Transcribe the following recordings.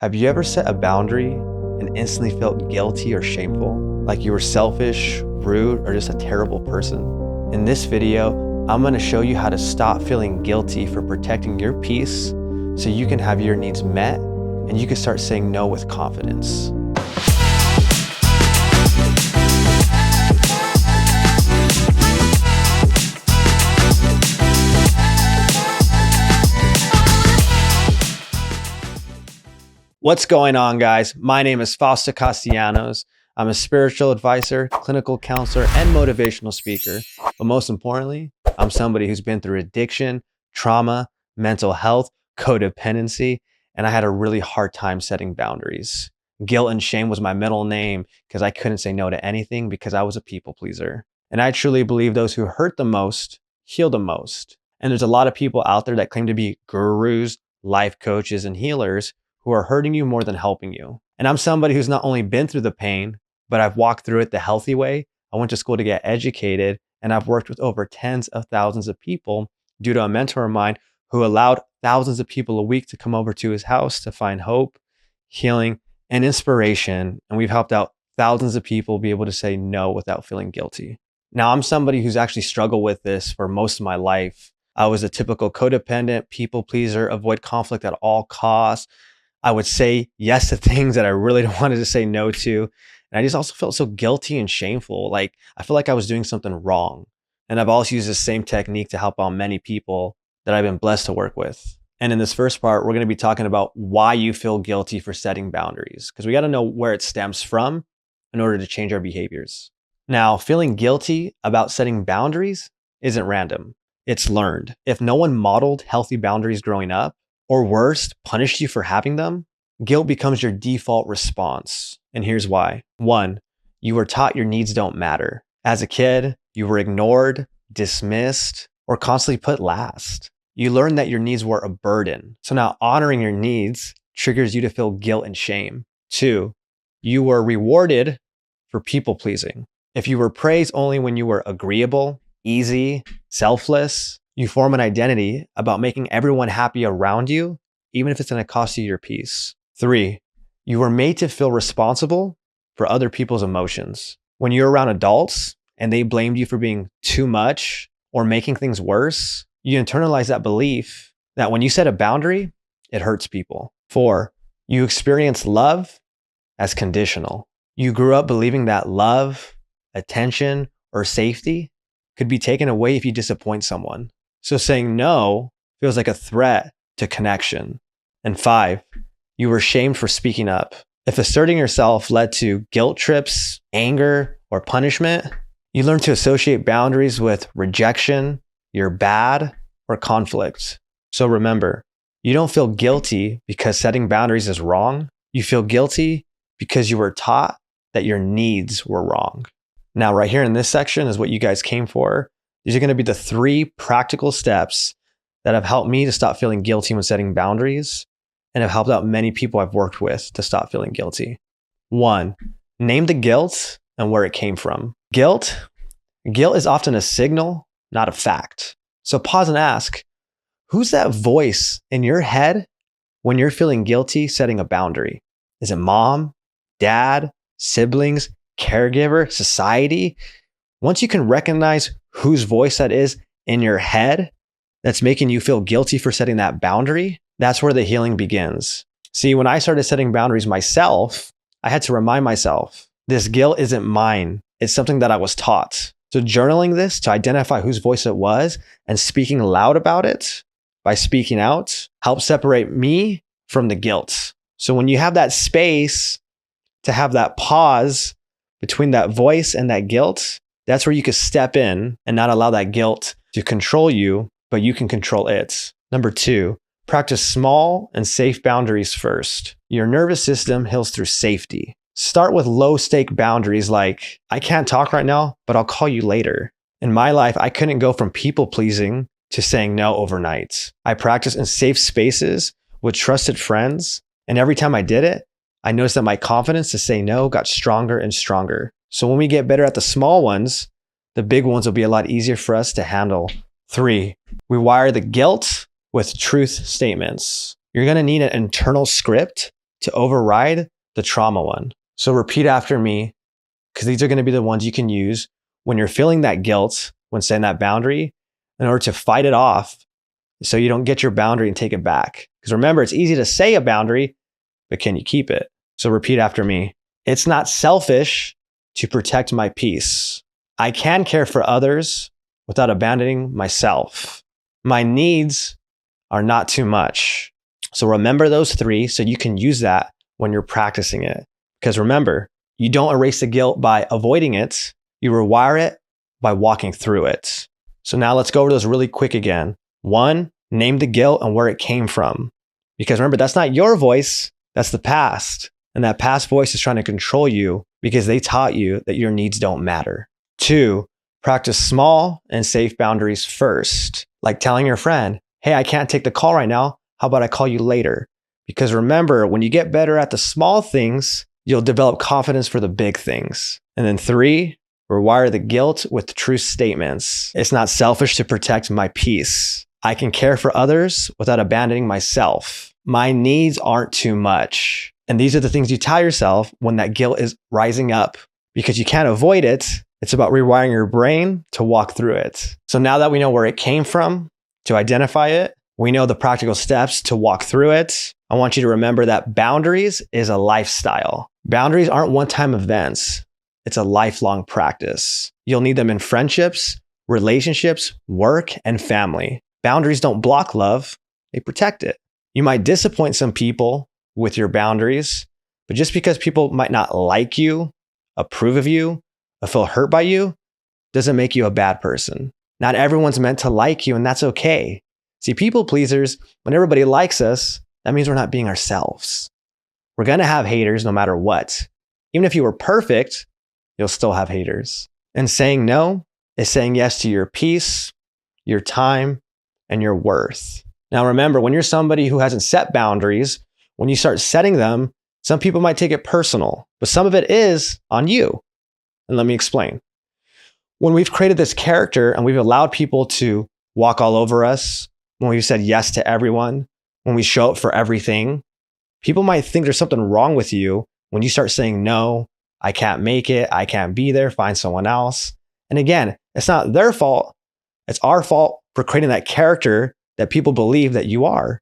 Have you ever set a boundary and instantly felt guilty or shameful? Like you were selfish, rude, or just a terrible person? In this video, I'm going to show you how to stop feeling guilty for protecting your peace so you can have your needs met and you can start saying no with confidence. What's going on, guys? My name is Fausto Castellanos. I'm a spiritual advisor, clinical counselor, and motivational speaker. But most importantly, I'm somebody who's been through addiction, trauma, mental health, codependency, and I had a really hard time setting boundaries. Guilt and shame was my middle name because I couldn't say no to anything because I was a people pleaser. And I truly believe those who hurt the most heal the most. And there's a lot of people out there that claim to be gurus, life coaches, and healers who are hurting you more than helping you. And I'm somebody who's not only been through the pain, but I've walked through it the healthy way. I went to school to get educated, and I've worked with over tens of thousands of people due to a mentor of mine who allowed thousands of people a week to come over to his house to find hope, healing, and inspiration. And we've helped out thousands of people be able to say no without feeling guilty. Now, I'm somebody who's actually struggled with this for most of my life. I was a typical codependent, people pleaser, avoid conflict at all costs. I would say yes to things that I really wanted to say no to. And I just also felt so guilty and shameful. Like I feel like I was doing something wrong. And I've also used the same technique to help out many people that I've been blessed to work with. And in this first part, we're going to be talking about why you feel guilty for setting boundaries, because we got to know where it stems from in order to change our behaviors. Now, feeling guilty about setting boundaries isn't random. It's learned. If no one modeled healthy boundaries growing up, or worse, punished you for having them, guilt becomes your default response. And here's why. 1, you were taught your needs don't matter. As a kid, you were ignored, dismissed, or constantly put last. You learned that your needs were a burden. So now honoring your needs triggers you to feel guilt and shame. 2, you were rewarded for people pleasing. If you were praised only when you were agreeable, easy, selfless, you form an identity about making everyone happy around you, even if it's going to cost you your peace. 3, you were made to feel responsible for other people's emotions. When you're around adults and they blamed you for being too much or making things worse, you internalize that belief that when you set a boundary, it hurts people. 4, you experience love as conditional. You grew up believing that love, attention, or safety could be taken away if you disappoint someone. So saying no feels like a threat to connection. And 5, you were shamed for speaking up. If asserting yourself led to guilt trips, anger, or punishment, you learn to associate boundaries with rejection, you're bad, or conflict. So remember, you don't feel guilty because setting boundaries is wrong. You feel guilty because you were taught that your needs were wrong. Now, right here in this section is what you guys came for. These are going to be the 3 practical steps that have helped me to stop feeling guilty when setting boundaries and have helped out many people I've worked with to stop feeling guilty. 1, name the guilt and where it came from. Guilt is often a signal, not a fact. So pause and ask, who's that voice in your head when you're feeling guilty setting a boundary? Is it mom, dad, siblings, caregiver, society? Once you can recognize whose voice that is in your head that's making you feel guilty for setting that boundary, that's where the healing begins. See, when I started setting boundaries myself, I had to remind myself, this guilt isn't mine. It's something that I was taught. So journaling this to identify whose voice it was and speaking loud about it by speaking out helps separate me from the guilt. So when you have that space to have that pause between that voice and that guilt, that's where you can step in and not allow that guilt to control you, but you can control it. Number 2, practice small and safe boundaries first. Your nervous system heals through safety. Start with low-stake boundaries like, I can't talk right now, but I'll call you later. In my life, I couldn't go from people-pleasing to saying no overnight. I practiced in safe spaces with trusted friends, and every time I did it, I noticed that my confidence to say no got stronger and stronger. So when we get better at the small ones, the big ones will be a lot easier for us to handle. 3, rewire the guilt with truth statements. You're going to need an internal script to override the trauma one. So repeat after me, because these are going to be the ones you can use when you're feeling that guilt, when setting that boundary, in order to fight it off so you don't get your boundary and take it back. Because remember, it's easy to say a boundary, but can you keep it? So repeat after me. It's not selfish to protect my peace. I can care for others without abandoning myself. My needs are not too much. So remember those three so you can use that when you're practicing it. Because remember, you don't erase the guilt by avoiding it. You rewire it by walking through it. So now let's go over those really quick again. 1, name the guilt and where it came from. Because remember, that's not your voice, that's the past. And that past voice is trying to control you because they taught you that your needs don't matter. 2, practice small and safe boundaries first. Like telling your friend, hey, I can't take the call right now. How about I call you later? Because remember, when you get better at the small things, you'll develop confidence for the big things. And then 3, rewire the guilt with true statements. It's not selfish to protect my peace. I can care for others without abandoning myself. My needs aren't too much. And these are the things you tell yourself when that guilt is rising up, because you can't avoid it. It's about rewiring your brain to walk through it. So now that we know where it came from, to identify it, we know the practical steps to walk through it. I want you to remember that boundaries is a lifestyle. Boundaries aren't one-time events. It's a lifelong practice. You'll need them in friendships, relationships, work, and family. Boundaries don't block love, they protect it. You might disappoint some people with your boundaries, but just because people might not like you, approve of you, or feel hurt by you, doesn't make you a bad person. Not everyone's meant to like you, and that's okay. See, people pleasers, when everybody likes us, that means we're not being ourselves. We're gonna have haters no matter what. Even if you were perfect, you'll still have haters. And saying no is saying yes to your peace, your time, and your worth. Now remember, when you're somebody who hasn't set boundaries, when you start setting them, some people might take it personal, but some of it is on you. And let me explain. When we've created this character and we've allowed people to walk all over us, when we've said yes to everyone, when we show up for everything, people might think there's something wrong with you when you start saying, no, I can't make it, I can't be there, find someone else. And again, it's not their fault. It's our fault for creating that character that people believe that you are.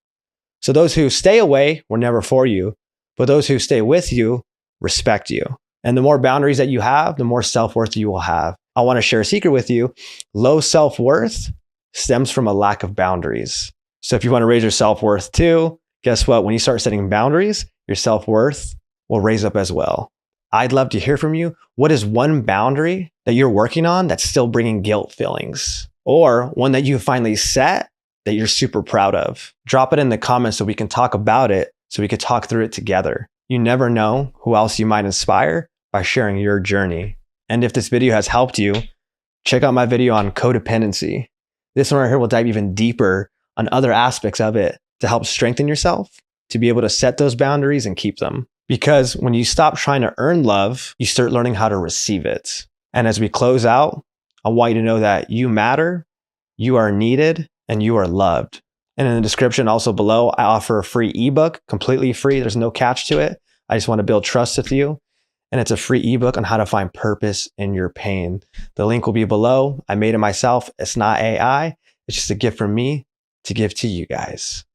So those who stay away were never for you, but those who stay with you respect you. And the more boundaries that you have, the more self-worth you will have. I want to share a secret with you. Low self-worth stems from a lack of boundaries. So if you want to raise your self-worth too, guess what? When you start setting boundaries, your self-worth will raise up as well. I'd love to hear from you. What is one boundary that you're working on that's still bringing guilt feelings? Or one that you finally set that you're super proud of? Drop it in the comments so we can talk about it, so we could talk through it together. You never know who else you might inspire by sharing your journey. And if this video has helped you, check out my video on codependency. This one right here will dive even deeper on other aspects of it to help strengthen yourself, to be able to set those boundaries and keep them. Because when you stop trying to earn love, you start learning how to receive it. And as we close out, I want you to know that you matter, you are needed, and you are loved. And in the description also below, I offer a free ebook, completely free. There's no catch to it. I just want to build trust with you. And it's a free ebook on how to find purpose in your pain. The link will be below. I made it myself. It's not AI. It's just a gift from me to give to you guys.